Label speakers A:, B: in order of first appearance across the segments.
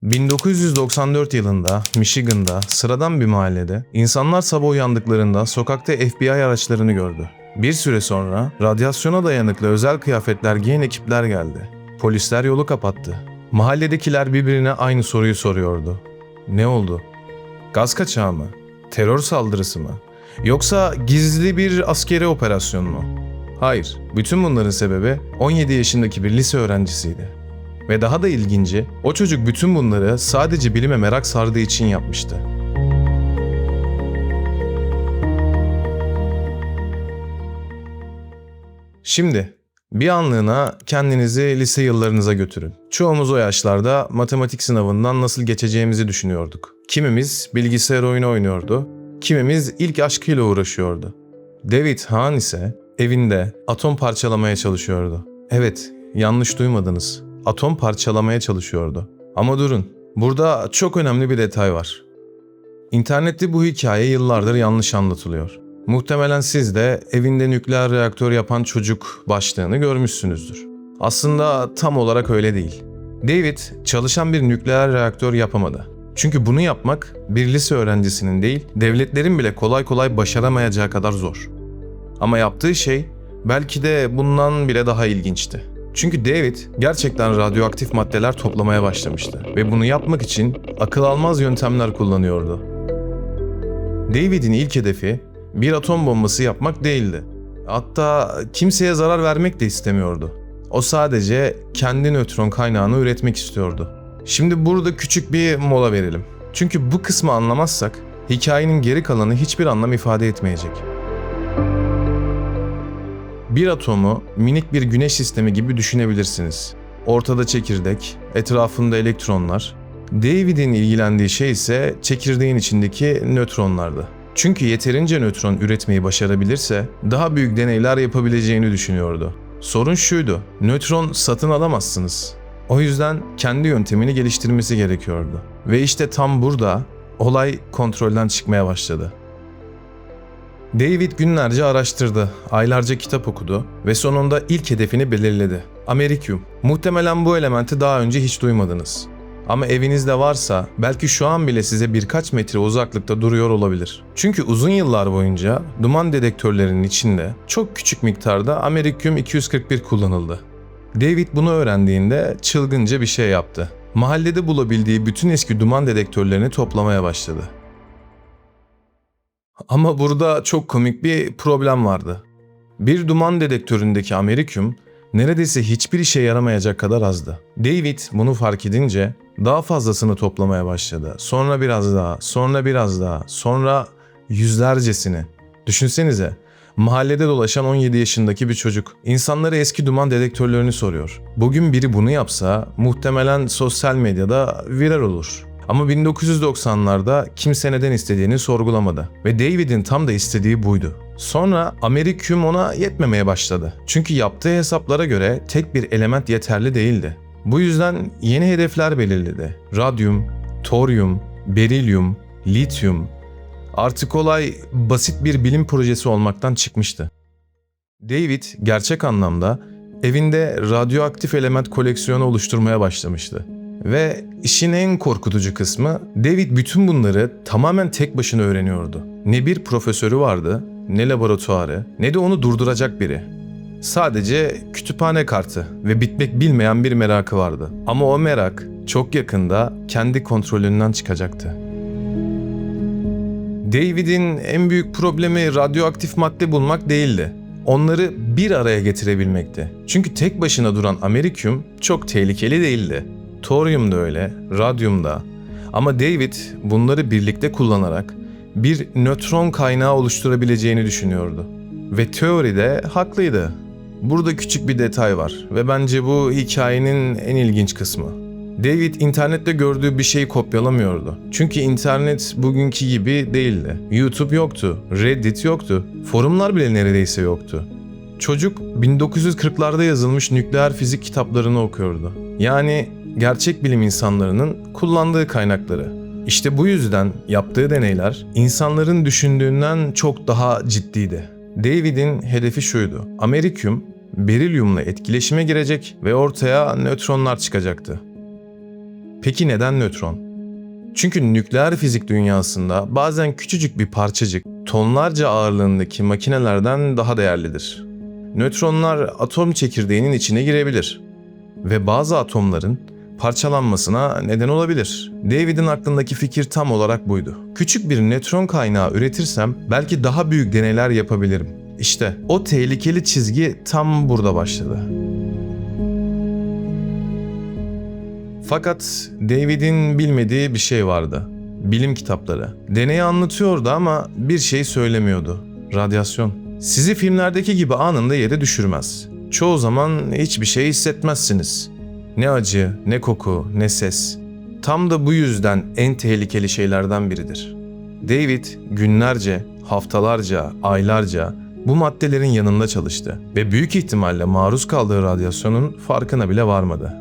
A: 1994 yılında Michigan'da sıradan bir mahallede insanlar sabah uyandıklarında sokakta FBI araçlarını gördü. Bir süre sonra radyasyona dayanıklı özel kıyafetler giyen ekipler geldi. Polisler yolu kapattı. Mahalledekiler birbirine aynı soruyu soruyordu. Ne oldu? Gaz kaçağı mı? Terör saldırısı mı? Yoksa gizli bir askeri operasyon mu? Hayır, bütün bunların sebebi 17 yaşındaki bir lise öğrencisiydi. Ve daha da ilginci, o çocuk bütün bunları sadece bilime merak sardığı için yapmıştı. Şimdi bir anlığına kendinizi lise yıllarınıza götürün. Çoğumuz o yaşlarda matematik sınavından nasıl geçeceğimizi düşünüyorduk. Kimimiz bilgisayar oyunu oynuyordu, kimimiz ilk aşkıyla uğraşıyordu. David Hahn ise evinde atom parçalamaya çalışıyordu. Evet, yanlış duymadınız. Atom parçalamaya çalışıyordu. Ama durun, burada çok önemli bir detay var. İnternette bu hikaye yıllardır yanlış anlatılıyor. Muhtemelen siz de evinde nükleer reaktör yapan çocuk başlığını görmüşsünüzdür. Aslında tam olarak öyle değil. David çalışan bir nükleer reaktör yapamadı. Çünkü bunu yapmak bir lise öğrencisinin değil, devletlerin bile kolay kolay başaramayacağı kadar zor. Ama yaptığı şey belki de bundan bile daha ilginçti. Çünkü David gerçekten radyoaktif maddeler toplamaya başlamıştı ve bunu yapmak için akıl almaz yöntemler kullanıyordu. David'in ilk hedefi bir atom bombası yapmak değildi. Hatta kimseye zarar vermek de istemiyordu. O sadece kendi nötron kaynağını üretmek istiyordu. Şimdi burada küçük bir mola verelim. Çünkü bu kısmı anlamazsak hikayenin geri kalanı hiçbir anlam ifade etmeyecek. Bir atomu minik bir güneş sistemi gibi düşünebilirsiniz. Ortada çekirdek, etrafında elektronlar. David'in ilgilendiği şey ise çekirdeğin içindeki nötronlardı. Çünkü yeterince nötron üretmeyi başarabilirse daha büyük deneyler yapabileceğini düşünüyordu. Sorun şuydu, nötron satın alamazsınız. O yüzden kendi yöntemini geliştirmesi gerekiyordu. Ve işte tam burada olay kontrolden çıkmaya başladı. David günlerce araştırdı, aylarca kitap okudu ve sonunda ilk hedefini belirledi. Amerikyum. Muhtemelen bu elementi daha önce hiç duymadınız. Ama evinizde varsa belki şu an bile size birkaç metre uzaklıkta duruyor olabilir. Çünkü uzun yıllar boyunca duman dedektörlerinin içinde çok küçük miktarda Amerikyum 241 kullanıldı. David bunu öğrendiğinde çılgınca bir şey yaptı. Mahallede bulabildiği bütün eski duman dedektörlerini toplamaya başladı. Ama burada çok komik bir problem vardı. Bir duman dedektöründeki amerikyum neredeyse hiçbir işe yaramayacak kadar azdı. David bunu fark edince daha fazlasını toplamaya başladı. Sonra biraz daha, sonra biraz daha, sonra yüzlercesini. Düşünsenize, mahallede dolaşan 17 yaşındaki bir çocuk insanlara eski duman dedektörlerini soruyor. Bugün biri bunu yapsa muhtemelen sosyal medyada viral olur. Ama 1990'larda kimse neden istediğini sorgulamadı ve David'in tam da istediği buydu. Sonra amerikyum ona yetmemeye başladı. Çünkü yaptığı hesaplara göre tek bir element yeterli değildi. Bu yüzden yeni hedefler belirledi. Radyum, toryum, berilyum, lityum. Artık olay basit bir bilim projesi olmaktan çıkmıştı. David gerçek anlamda evinde radyoaktif element koleksiyonu oluşturmaya başlamıştı. Ve işin en korkutucu kısmı, David bütün bunları tamamen tek başına öğreniyordu. Ne bir profesörü vardı, ne laboratuvarı, ne de onu durduracak biri. Sadece kütüphane kartı ve bitmek bilmeyen bir merakı vardı. Ama o merak çok yakında kendi kontrolünden çıkacaktı. David'in en büyük problemi radyoaktif madde bulmak değildi. Onları bir araya getirebilmekti. Çünkü tek başına duran amerikyum çok tehlikeli değildi. Toryum da öyle, radyum da. Ama David bunları birlikte kullanarak bir nötron kaynağı oluşturabileceğini düşünüyordu. Ve teoride haklıydı. Burada küçük bir detay var ve bence bu hikayenin en ilginç kısmı. David internette gördüğü bir şeyi kopyalamıyordu. Çünkü internet bugünkü gibi değildi. YouTube yoktu, Reddit yoktu, forumlar bile neredeyse yoktu. Çocuk 1940'larda yazılmış nükleer fizik kitaplarını okuyordu. Yani gerçek bilim insanlarının kullandığı kaynakları. İşte bu yüzden yaptığı deneyler insanların düşündüğünden çok daha ciddiydi. David'in hedefi şuydu. Amerikyum, berilyumla etkileşime girecek ve ortaya nötronlar çıkacaktı. Peki neden nötron? Çünkü nükleer fizik dünyasında bazen küçücük bir parçacık tonlarca ağırlığındaki makinelerden daha değerlidir. Nötronlar atom çekirdeğinin içine girebilir ve bazı atomların parçalanmasına neden olabilir. David'in aklındaki fikir tam olarak buydu. Küçük bir nötron kaynağı üretirsem belki daha büyük deneyler yapabilirim. İşte o tehlikeli çizgi tam burada başladı. Fakat David'in bilmediği bir şey vardı. Bilim kitapları. Deneyi anlatıyordu ama bir şey söylemiyordu. Radyasyon. Sizi filmlerdeki gibi anında yere düşürmez. Çoğu zaman hiçbir şey hissetmezsiniz. Ne acı, ne koku, ne ses. Tam da bu yüzden en tehlikeli şeylerden biridir. David günlerce, haftalarca, aylarca bu maddelerin yanında çalıştı ve büyük ihtimalle maruz kaldığı radyasyonun farkına bile varmadı.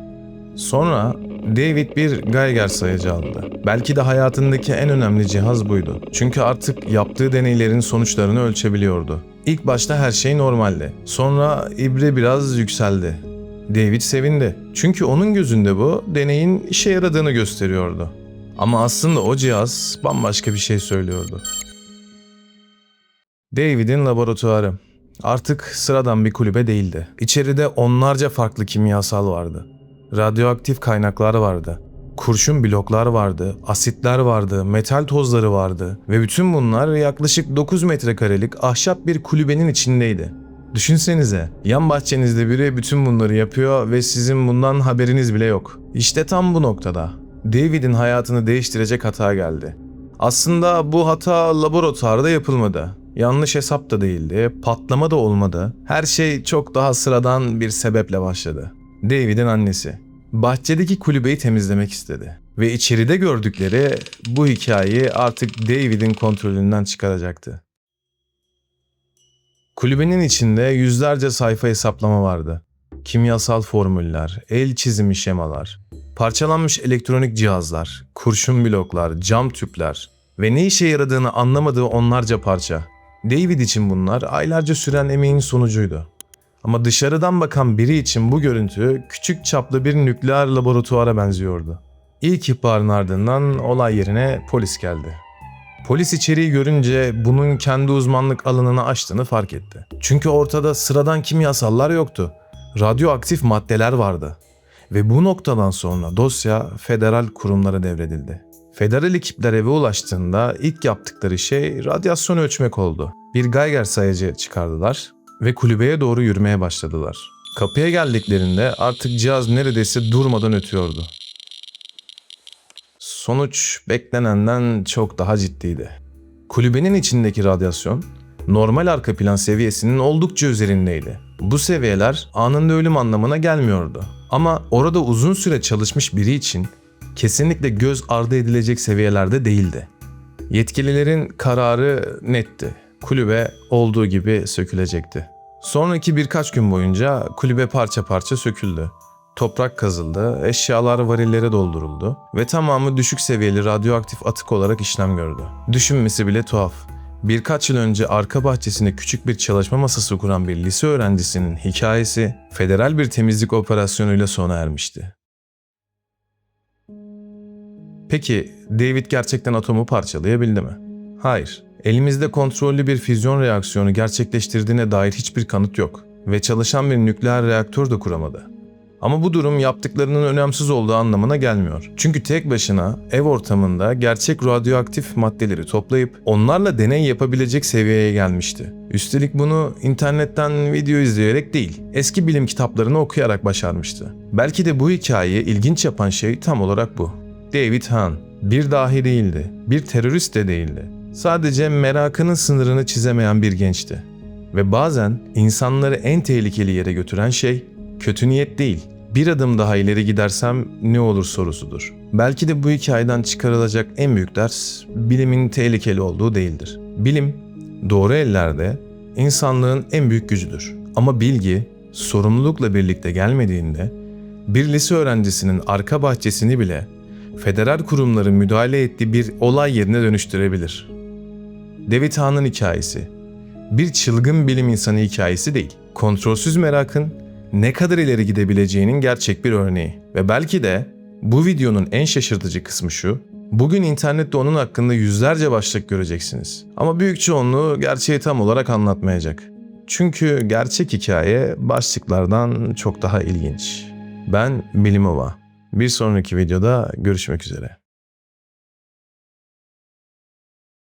A: Sonra David bir Geiger sayacı aldı. Belki de hayatındaki en önemli cihaz buydu. Çünkü artık yaptığı deneylerin sonuçlarını ölçebiliyordu. İlk başta her şey normaldi. Sonra ibre biraz yükseldi. David sevindi. Çünkü onun gözünde bu deneyin işe yaradığını gösteriyordu. Ama aslında o cihaz bambaşka bir şey söylüyordu. David'in laboratuvarı artık sıradan bir kulübe değildi. İçeride onlarca farklı kimyasal vardı. Radyoaktif kaynaklar vardı. Kurşun bloklar vardı, asitler vardı, metal tozları vardı ve bütün bunlar yaklaşık 9 metrekarelik ahşap bir kulübenin içindeydi. Düşünsenize, yan bahçenizde biri bütün bunları yapıyor ve sizin bundan haberiniz bile yok. İşte tam bu noktada David'in hayatını değiştirecek hata geldi. Aslında bu hata laboratuvarda yapılmadı. Yanlış hesap da değildi, patlama da olmadı. Her şey çok daha sıradan bir sebeple başladı. David'in annesi bahçedeki kulübeyi temizlemek istedi ve içeride gördükleri bu hikayeyi artık David'in kontrolünden çıkaracaktı. Kulübenin içinde yüzlerce sayfa hesaplama vardı. Kimyasal formüller, el çizimi şemalar, parçalanmış elektronik cihazlar, kurşun bloklar, cam tüpler ve ne işe yaradığını anlamadığı onlarca parça. David için bunlar aylarca süren emeğin sonucuydu. Ama dışarıdan bakan biri için bu görüntü küçük çaplı bir nükleer laboratuvara benziyordu. İlk ihbarın ardından olay yerine polis geldi. Polis içeriği görünce bunun kendi uzmanlık alanını aştığını fark etti. Çünkü ortada sıradan kimyasallar yoktu. Radyoaktif maddeler vardı. Ve bu noktadan sonra dosya federal kurumlara devredildi. Federal ekipler eve ulaştığında ilk yaptıkları şey radyasyon ölçmek oldu. Bir Geiger sayacı çıkardılar ve kulübeye doğru yürümeye başladılar. Kapıya geldiklerinde artık cihaz neredeyse durmadan ötüyordu. Sonuç beklenenden çok daha ciddiydi. Kulübenin içindeki radyasyon normal arka plan seviyesinin oldukça üzerindeydi. Bu seviyeler anında ölüm anlamına gelmiyordu. Ama orada uzun süre çalışmış biri için kesinlikle göz ardı edilecek seviyelerde değildi. Yetkililerin kararı netti. Kulübe olduğu gibi sökülecekti. Sonraki birkaç gün boyunca kulübe parça parça söküldü. Toprak kazıldı, eşyalar varillere dolduruldu ve tamamı düşük seviyeli radyoaktif atık olarak işlem gördü. Düşünmesi bile tuhaf. Birkaç yıl önce arka bahçesinde küçük bir çalışma masası kuran bir lise öğrencisinin hikayesi federal bir temizlik operasyonuyla sona ermişti. Peki David gerçekten atomu parçalayabildi mi? Hayır. Elimizde kontrollü bir füzyon reaksiyonu gerçekleştirdiğine dair hiçbir kanıt yok ve çalışan bir nükleer reaktör de kuramadı. Ama bu durum yaptıklarının önemsiz olduğu anlamına gelmiyor. Çünkü tek başına ev ortamında gerçek radyoaktif maddeleri toplayıp onlarla deney yapabilecek seviyeye gelmişti. Üstelik bunu internetten video izleyerek değil, eski bilim kitaplarını okuyarak başarmıştı. Belki de bu hikayeyi ilginç yapan şey tam olarak bu. David Hahn bir dahi değildi, bir terörist de değildi. Sadece merakının sınırını çizemeyen bir gençti. Ve bazen insanları en tehlikeli yere götüren şey kötü niyet değil, bir adım daha ileri gidersem ne olur sorusudur. Belki de bu hikayeden çıkarılacak en büyük ders bilimin tehlikeli olduğu değildir. Bilim, doğru ellerde insanlığın en büyük gücüdür. Ama bilgi, sorumlulukla birlikte gelmediğinde bir lise öğrencisinin arka bahçesini bile federal kurumların müdahale ettiği bir olay yerine dönüştürebilir. David Hahn'ın hikayesi, bir çılgın bilim insanı hikayesi değil, kontrolsüz merakın ne kadar ileri gidebileceğinin gerçek bir örneği ve belki de Bu videonun en şaşırtıcı kısmı şu: bugün internette onun hakkında yüzlerce başlık göreceksiniz. Ama büyük çoğunluğu gerçeği tam olarak anlatmayacak. Çünkü gerçek hikaye başlıklardan çok daha ilginç. Ben Bilimova. Bir sonraki videoda görüşmek üzere.